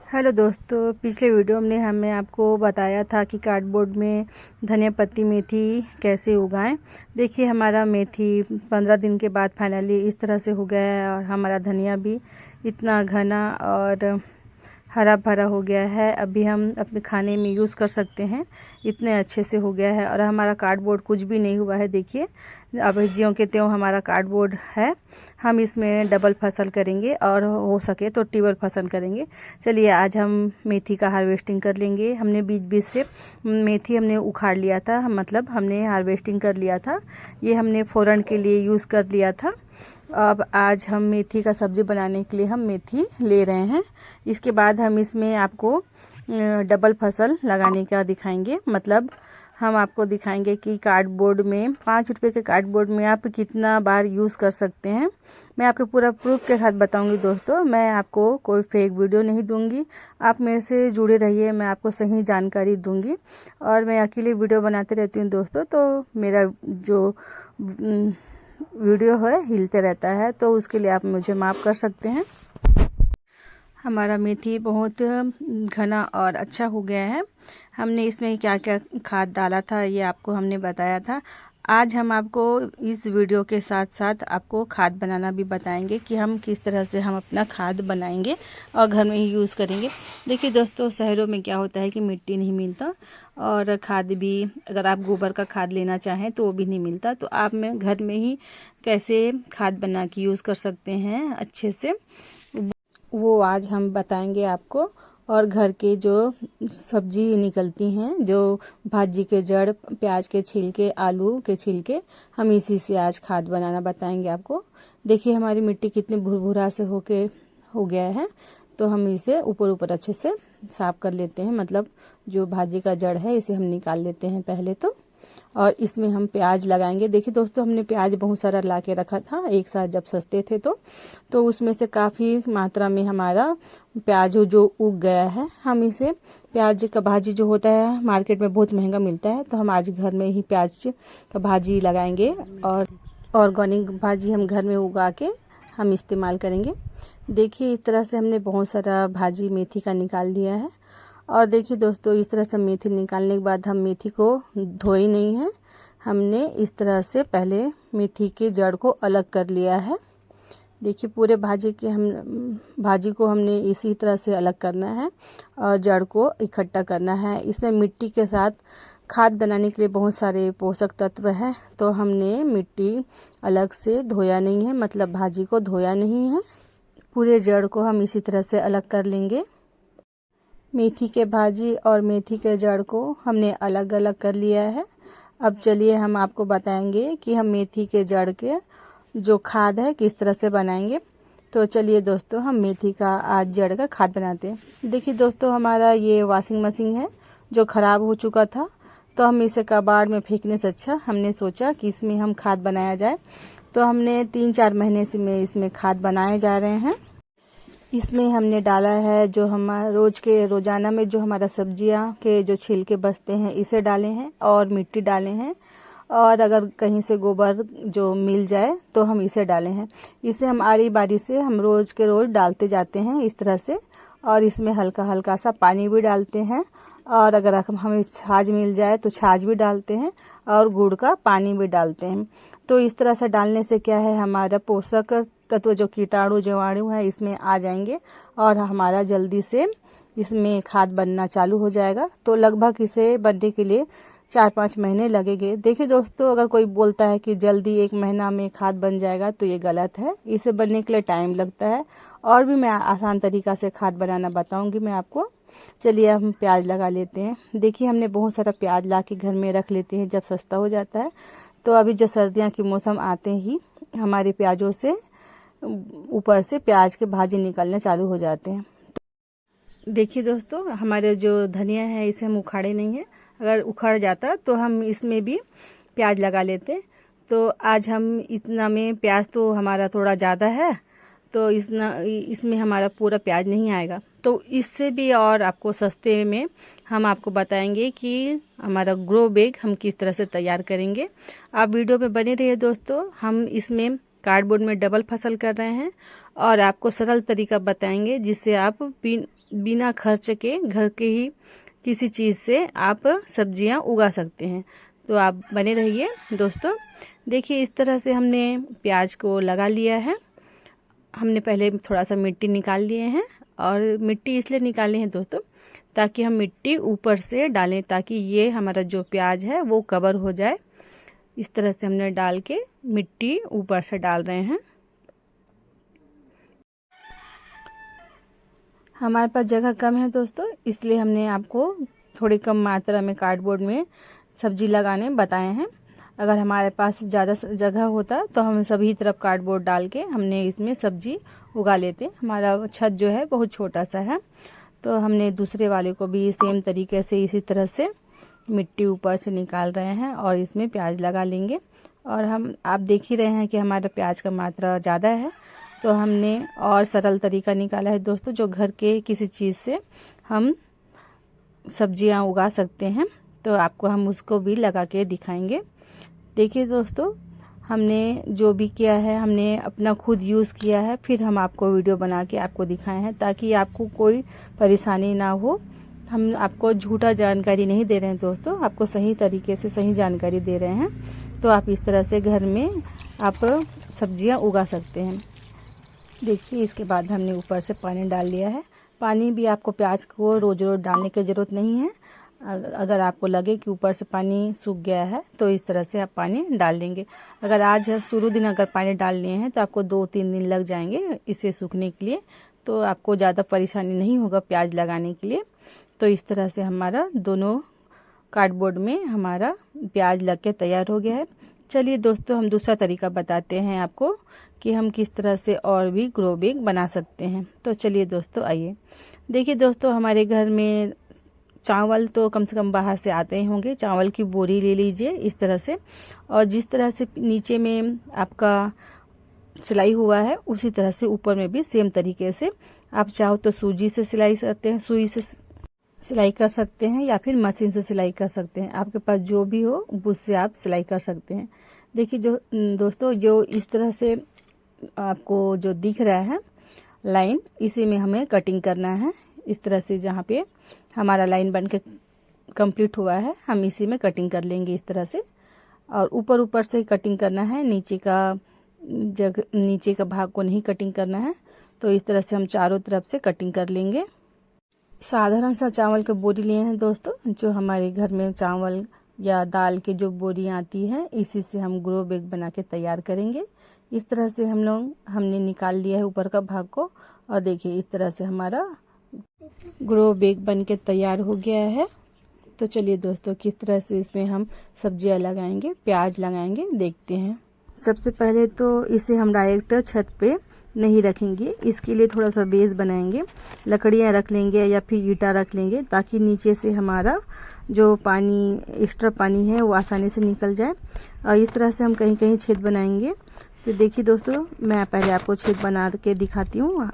Hello दोस्तों, पिछले video में हमने आपको बताया था कि कार्डबोर्ड में धनिया पत्ती मेथी कैसे उगाएं। देखिए हमारा मेथी 15 दिन के बाद फाइनली इस तरह से हो गया है और हमारा धनिया भी इतना घना और हरा भरा हो गया है। अभी हम अपने खाने में यूज़ कर सकते हैं, इतने अच्छे से हो गया है। और हमारा कार्डबोर्ड कुछ भी नहीं हुआ है। देखिए अब ज्यों के त्यों हमारा कार्डबोर्ड है। हम इसमें डबल फसल करेंगे और हो सके तो ट्रिपल फसल करेंगे। चलिए आज हम मेथी का हार्वेस्टिंग कर लेंगे। हमने बीच बीच से मेथी हमने उखाड़ लिया था, मतलब हमने हार्वेस्टिंग कर लिया था। ये हमने फ़ौरन के लिए यूज़ कर लिया था। अब आज हम मेथी का सब्ज़ी बनाने के लिए हम मेथी ले रहे हैं। इसके बाद हम इसमें आपको डबल फसल लगाने का दिखाएंगे। मतलब हम आपको दिखाएंगे कि कार्डबोर्ड में 5 रुपए के कार्डबोर्ड में आप कितना बार यूज़ कर सकते हैं। मैं आपको पूरा प्रूफ के साथ बताऊंगी दोस्तों। मैं आपको कोई फेक वीडियो नहीं दूंगी। आप मेरे से जुड़े रहिए, मैं आपको सही जानकारी दूंगी। और मैं अकेले वीडियो बनाते रहती हूँ दोस्तों, तो मेरा जो वीडियो है हिलते रहता है, तो उसके लिए आप मुझे माफ़ कर सकते हैं। हमारा मेथी बहुत घना और अच्छा हो गया है। हमने इसमें क्या क्या खाद डाला था ये आपको हमने बताया था। आज हम आपको इस वीडियो के साथ साथ आपको खाद बनाना भी बताएंगे कि हम किस तरह से हम अपना खाद बनाएंगे और घर में ही यूज़ करेंगे। देखिए दोस्तों, शहरों में क्या होता है कि मिट्टी नहीं मिलता और खाद भी, अगर आप गोबर का खाद लेना चाहें तो वो भी नहीं मिलता। तो आप में घर में ही कैसे खाद बना के यूज़ कर सकते हैं अच्छे से, वो आज हम बताएंगे आपको। और घर के जो सब्जी निकलती हैं, जो भाजी के जड़, प्याज के छिलके, आलू के छिलके, हम इसी से आज खाद बनाना बताएंगे आपको। देखिए हमारी मिट्टी कितनी भुरभुरा से हो गया है। तो हम इसे ऊपर ऊपर अच्छे से साफ कर लेते हैं। मतलब जो भाजी का जड़ है इसे हम निकाल लेते हैं पहले तो। और इसमें हम प्याज लगाएंगे। देखिए दोस्तों, हमने प्याज बहुत सारा ला के रखा था एक साथ जब सस्ते थे तो उसमें से काफ़ी मात्रा में हमारा प्याज जो उग गया है। हम इसे, प्याज का भाजी जो होता है मार्केट में बहुत महंगा मिलता है, तो हम आज घर में ही प्याज का भाजी लगाएंगे और ऑर्गेनिक भाजी हम घर में उगा के हम इस्तेमाल करेंगे। देखिए इस तरह से हमने बहुत सारा भाजी मेथी का निकाल लिया है। और देखिए दोस्तों, इस तरह से मेथी निकालने के बाद हम मेथी को धोई नहीं है। हमने इस तरह से पहले मेथी के जड़ को अलग कर लिया है। देखिए पूरे भाजी को हमने इसी तरह से अलग करना है और जड़ को इकट्ठा करना है। इसमें मिट्टी के साथ खाद बनाने के लिए बहुत सारे पोषक तत्व हैं, तो हमने मिट्टी अलग से धोया नहीं है, मतलब भाजी को धोया नहीं है। पूरे जड़ को हम इसी तरह से अलग कर लेंगे। मेथी के भाजी और मेथी के जड़ को हमने अलग अलग कर लिया है। अब चलिए हम आपको बताएंगे कि हम मेथी के जड़ के जो खाद है किस तरह से बनाएंगे। तो चलिए दोस्तों, हम मेथी का आज जड़ का खाद बनाते हैं। देखिए दोस्तों, हमारा ये वॉशिंग मशीन है जो ख़राब हो चुका था, तो हम इसे कबाड़ में फेंकने से अच्छा हमने सोचा कि इसमें हम खाद बनाया जाए। तो हमने 3-4 महीने से में इसमें खाद बनाए जा रहे हैं। इसमें हमने डाला है जो हमारा रोजाना में जो हमारा सब्जियां के जो छिलके बचते हैं इसे डाले हैं और मिट्टी डाले हैं। और अगर कहीं से गोबर जो मिल जाए तो हम इसे डाले हैं। इसे हम आरी बारी से हम रोज के रोज डालते जाते हैं इस तरह से। और इसमें हल्का हल्का सा पानी भी डालते हैं। और अगर हमें छाछ मिल जाए तो छाछ भी डालते हैं और गुड़ का पानी भी डालते हैं। तो इस तरह से डालने से क्या है, हमारा पोषक तत्व जो कीटाणु जीवाणु है इसमें आ जाएंगे और हमारा जल्दी से इसमें खाद बनना चालू हो जाएगा। तो लगभग इसे बनने के लिए 4-5 महीने लगेंगे। देखिए दोस्तों, अगर कोई बोलता है कि जल्दी 1 महीना में खाद बन जाएगा तो ये गलत है। इसे बनने के लिए टाइम लगता है। और भी मैं आसान तरीका से खाद बनाना बताऊंगी मैं आपको। चलिए हम प्याज लगा लेते हैं। देखिए हमने बहुत सारा प्याज ला के घर में रख लेते हैं जब सस्ता हो जाता है। तो अभी जो सर्दियों के मौसम आते ही हमारे प्याजों से ऊपर से प्याज के भाजी निकलने चालू हो जाते हैं। देखिए दोस्तों, हमारे जो धनिया है इसे हम उखाड़े नहीं है। अगर उखड़ जाता तो हम इसमें भी प्याज लगा लेते। तो आज हम इतना में प्याज तो हमारा थोड़ा ज़्यादा है, तो इसमें हमारा पूरा प्याज नहीं आएगा। तो इससे भी और आपको सस्ते में हम आपको बताएंगे कि हमारा ग्रो बैग हम किस तरह से तैयार करेंगे। आप वीडियो में बने रहिए दोस्तों। हम इसमें कार्डबोर्ड में डबल फसल कर रहे हैं और आपको सरल तरीका बताएंगे जिससे आप बिना खर्च के घर के ही किसी चीज़ से आप सब्जियां उगा सकते हैं। तो आप बने रहिए दोस्तों। देखिए इस तरह से हमने प्याज को लगा लिया है। हमने पहले थोड़ा सा मिट्टी निकाल लिए हैं, और मिट्टी इसलिए निकाली है दोस्तों ताकि हम मिट्टी ऊपर से डालें, ताकि ये हमारा जो प्याज है वो कवर हो जाए। इस तरह से हमने डाल के मिट्टी ऊपर से डाल रहे हैं। हमारे पास जगह कम है दोस्तों, इसलिए हमने आपको थोड़ी कम मात्रा में कार्डबोर्ड में सब्जी लगाने बताए हैं। अगर हमारे पास ज़्यादा जगह होता तो हम सभी तरफ कार्डबोर्ड डाल के हमने इसमें सब्जी उगा लेते। हमारा छत जो है बहुत छोटा सा है, तो हमने दूसरे वाले को भी सेम तरीके से इसी तरह से मिट्टी ऊपर से निकाल रहे हैं और इसमें प्याज लगा लेंगे। और आप देख ही रहे हैं कि हमारा प्याज का मात्रा ज़्यादा है, तो हमने और सरल तरीका निकाला है दोस्तों, जो घर के किसी चीज़ से हम सब्जियां उगा सकते हैं। तो आपको हम उसको भी लगा के दिखाएंगे। देखिए दोस्तों, हमने जो भी किया है हमने अपना खुद यूज़ किया है, फिर हम आपको वीडियो बना के आपको दिखाए हैं ताकि आपको कोई परेशानी ना हो। हम आपको झूठा जानकारी नहीं दे रहे हैं दोस्तों, आपको सही तरीके से सही जानकारी दे रहे हैं। तो आप इस तरह से घर में आप सब्जियां उगा सकते हैं। देखिए इसके बाद हमने ऊपर से पानी डाल लिया है। पानी भी आपको प्याज को रोज़ रोज़ डालने की ज़रूरत नहीं है। अगर आपको लगे कि ऊपर से पानी सूख गया है तो इस तरह से आप पानी डाल लेंगे। अगर आज शुरू दिन अगर पानी डाल लिए हैं तो आपको 2-3 दिन लग जाएंगे इसे सूखने के लिए, तो आपको ज़्यादा परेशानी नहीं होगा प्याज लगाने के लिए। तो इस तरह से हमारा दोनों कार्डबोर्ड में हमारा प्याज लग के तैयार हो गया है। चलिए दोस्तों, हम दूसरा तरीका बताते हैं आपको कि हम किस तरह से और भी ग्रो बैग बना सकते हैं। तो चलिए दोस्तों आइए। देखिए दोस्तों, हमारे घर में चावल तो कम से कम बाहर से आते ही होंगे। चावल की बोरी ले लीजिए इस तरह से, और जिस तरह से नीचे में आपका सिलाई हुआ है उसी तरह से ऊपर में भी सेम तरीके से आप चाहो तो सूजी से सिलाई करते हैं, सुई से सिलाई कर सकते हैं, या फिर मशीन से सिलाई कर सकते हैं। आपके पास जो भी हो उससे आप सिलाई कर सकते हैं। देखिए दोस्तों, जो इस तरह से आपको जो दिख रहा है लाइन, इसी में हमें कटिंग करना है। इस तरह से जहाँ पे हमारा लाइन बन के कंप्लीट हुआ है हम इसी में कटिंग कर लेंगे इस तरह से। और ऊपर से ही कटिंग करना है, नीचे का भाग को नहीं कटिंग करना है। तो इस तरह से हम चारों तरफ से कटिंग कर लेंगे। साधारण सा चावल के बोरी लिए हैं दोस्तों, जो हमारे घर में चावल या दाल के जो बोरी आती है, इसी से हम ग्रो बैग बना के तैयार करेंगे। इस तरह से हमने निकाल लिया है ऊपर का भाग को, और देखिए इस तरह से हमारा ग्रो बैग बन के तैयार हो गया है। तो चलिए दोस्तों, किस तरह से इसमें हम सब्जियां लगाएंगे, प्याज लगाएंगे, देखते हैं। सबसे पहले तो इसे हम डायरेक्ट छत पे नहीं रखेंगे, इसके लिए थोड़ा सा बेस बनाएंगे। लकड़ियां रख लेंगे या फिर ईटा रख लेंगे, ताकि नीचे से हमारा जो पानी एक्स्ट्रा पानी है वो आसानी से निकल जाए। और इस तरह से हम कहीं कहीं छेद बनाएंगे। तो देखिए दोस्तों, मैं पहले आपको छेद बना के दिखाती हूँ।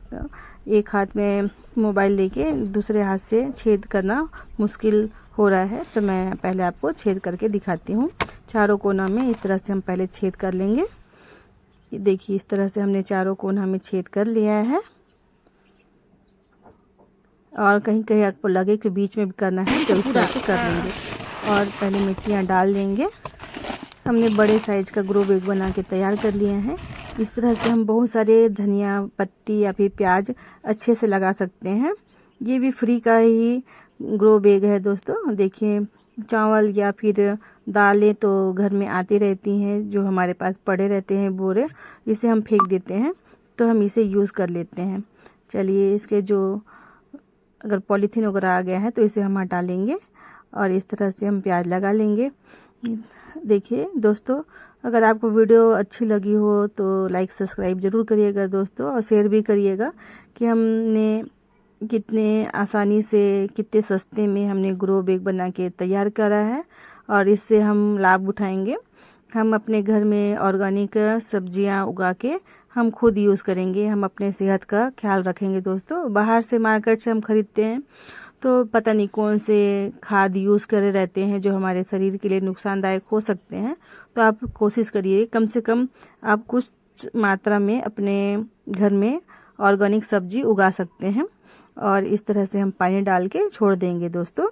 एक हाथ में मोबाइल लेके दूसरे हाथ से छेद करना मुश्किल हो रहा है, तो मैं पहले आपको छेद करके दिखाती हूँ। चारों कोना में इस तरह से हम पहले छेद कर लेंगे। देखिए इस तरह से हमने चारों कोना में छेद कर लिया है, और कहीं कहीं आपको लगे कि बीच में भी करना है तो इस तरह से कर लेंगे। और पहले मिट्टियाँ डाल लेंगे। हमने बड़े साइज का ग्रो बैग बना के तैयार कर लिए हैं। इस तरह से हम बहुत सारे धनिया पत्ती या फिर प्याज अच्छे से लगा सकते हैं। ये भी फ्री का ही ग्रो बैग है दोस्तों। देखिए, चावल या फिर दालें तो घर में आती रहती हैं, जो हमारे पास पड़े रहते हैं बोरे, इसे हम फेंक देते हैं, तो हम इसे यूज़ कर लेते हैं। चलिए, इसके जो अगर पॉलीथीन वगैरह आ गया है तो इसे हम हटा लेंगे, और इस तरह से हम प्याज लगा लेंगे। देखिए दोस्तों, अगर आपको वीडियो अच्छी लगी हो तो लाइक सब्सक्राइब ज़रूर करिएगा दोस्तों, और शेयर भी करिएगा कि हमने कितने आसानी से, कितने सस्ते में हमने ग्रो बैग बना के तैयार करा है, और इससे हम लाभ उठाएंगे। हम अपने घर में ऑर्गेनिक सब्जियां उगा के हम खुद यूज़ करेंगे। हम अपने सेहत का ख्याल रखेंगे दोस्तों। बाहर से मार्केट से हम खरीदते हैं तो पता नहीं कौन से खाद यूज़ करे रहते हैं, जो हमारे शरीर के लिए नुकसानदायक हो सकते हैं। तो आप कोशिश करिए कम से कम आप कुछ मात्रा में अपने घर में ऑर्गेनिक सब्जी उगा सकते हैं। और इस तरह से हम पानी डाल के छोड़ देंगे दोस्तों।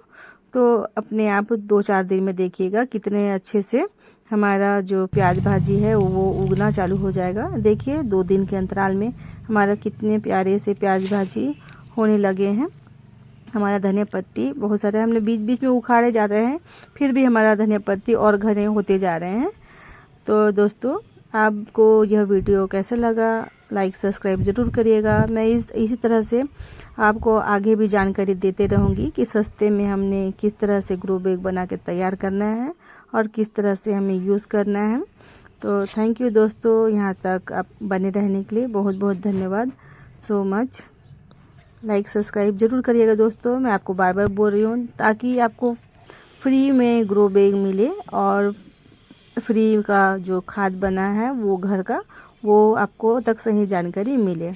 तो अपने आप 2-4 दिन में देखिएगा कितने अच्छे से हमारा जो प्याज भाजी है वो उगना चालू हो जाएगा। देखिए 2 दिन के अंतराल में हमारा कितने प्यारे से प्याज भाजी होने लगे हैं। हमारा धनिया पत्ती बहुत सारे हमने बीच बीच में उखाड़े जा रहे हैं, फिर भी हमारा धनिया पत्ती और घने होते जा रहे हैं। तो दोस्तों आपको यह वीडियो कैसा लगा, लाइक सब्सक्राइब ज़रूर करिएगा। मैं इसी तरह से आपको आगे भी जानकारी देते रहूँगी कि सस्ते में हमने किस तरह से ग्रो बैग बना के तैयार करना है और किस तरह से हमें यूज़ करना है। तो थैंक यू दोस्तों, यहाँ तक आप बने रहने के लिए बहुत बहुत धन्यवाद सो मच। लाइक सब्सक्राइब ज़रूर करिएगा दोस्तों, मैं आपको बार बार बोल रही हूँ, ताकि आपको फ्री में ग्रो बैग मिले और फ्री का जो खाद बना है वो घर का, वो आपको तक सही जानकारी मिले।